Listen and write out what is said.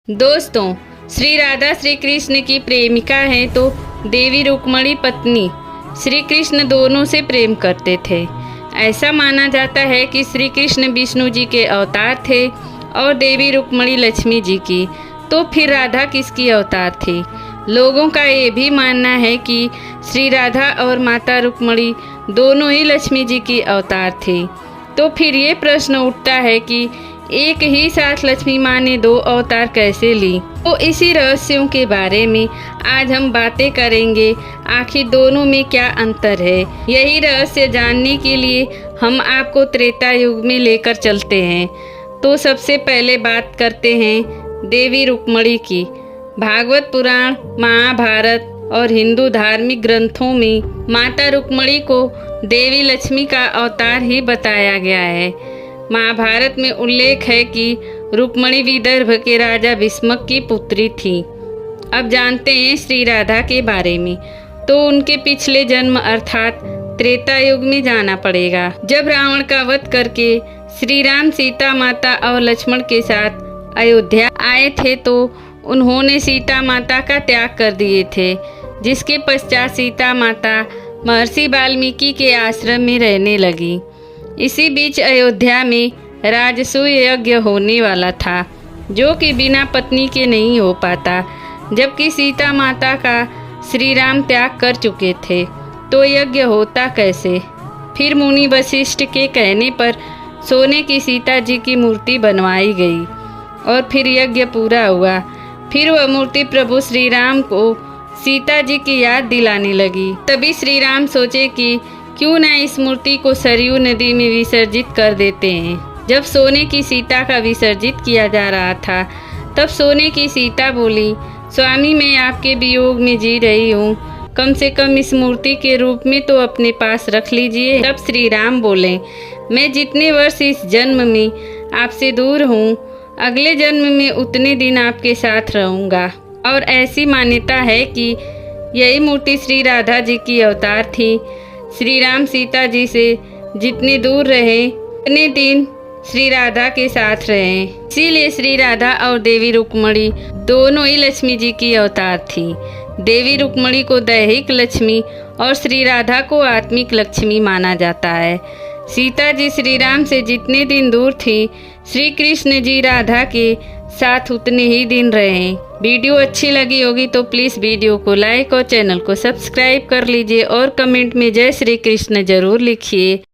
दोस्तों, श्री राधा श्री कृष्ण की प्रेमिका हैं तो देवी रुक्मणी पत्नी श्री कृष्ण दोनों से प्रेम करते थे। ऐसा माना जाता है कि श्री कृष्ण विष्णु जी के अवतार थे और देवी रुक्मणी लक्ष्मी जी की। तो फिर राधा किसकी अवतार थी? लोगों का ये भी मानना है कि श्री राधा और माता रुक्मणी दोनों ही लक्ष्मी जी की अवतार थी। तो फिर ये प्रश्न उठता है कि एक ही साथ लक्ष्मी माँ ने दो अवतार कैसे ली? तो इसी रहस्यों के बारे में आज हम बातें करेंगे। आखिर दोनों में क्या अंतर है? यही रहस्य जानने के लिए हम आपको त्रेता युग में लेकर चलते हैं। तो सबसे पहले बात करते हैं देवी रुक्मणी की। भागवत पुराण, महाभारत और हिंदू धार्मिक ग्रंथों में माता रुक्मणी को देवी लक्ष्मी का अवतार ही बताया गया है। महाभारत में उल्लेख है कि रुक्मणी विदर्भ के राजा भीष्मक की पुत्री थी। अब जानते हैं श्री राधा के बारे में। तो उनके पिछले जन्म अर्थात त्रेता युग में जाना पड़ेगा। जब रावण का वध करके श्री राम सीता माता और लक्ष्मण के साथ अयोध्या आए थे तो उन्होंने सीता माता का त्याग कर दिए थे, जिसके पश्चात सीता माता महर्षि वाल्मीकि के आश्रम में रहने लगी। इसी बीच अयोध्या में राजसूय यज्ञ होने वाला था, जो कि बिना पत्नी के नहीं हो पाता। जबकि सीता माता का श्री राम त्याग कर चुके थे, तो यज्ञ होता कैसे? फिर मुनि वशिष्ठ के कहने पर सोने की सीता जी की मूर्ति बनवाई गई और फिर यज्ञ पूरा हुआ। फिर वह मूर्ति प्रभु श्री राम को सीता जी की याद दिलाने लगी। तभी श्री राम सोचे कि क्यों न इस मूर्ति को सरयू नदी में विसर्जित कर देते हैं। जब सोने की सीता का विसर्जित किया जा रहा था, तब सोने की सीता बोली, स्वामी मैं आपके वियोग में जी रही हूँ, कम से कम इस मूर्ति के रूप में तो अपने पास रख लीजिए। तब श्री राम बोले, मैं जितने वर्ष इस जन्म में आपसे दूर हूँ, अगले जन्म में उतने दिन आपके साथ रहूँगा। और ऐसी मान्यता है कि यही मूर्ति श्री राधा जी की अवतार थी। श्री राम सीता जी से जितने दूर रहे उतने दिन श्री राधा के साथ रहे। इसीलिए श्री राधा और देवी रुक्मणी दोनों ही लक्ष्मी जी की अवतार थी। देवी रुक्मणी को दैहिक लक्ष्मी और श्री राधा को आत्मिक लक्ष्मी माना जाता है। सीता जी श्री राम से जितने दिन दूर थी, श्री कृष्ण जी राधा के साथ उतने ही दिन रहे। वीडियो अच्छी लगी होगी तो प्लीज़ वीडियो को लाइक और चैनल को सब्सक्राइब कर लीजिए और कमेंट में जय श्री कृष्ण जरूर लिखिए।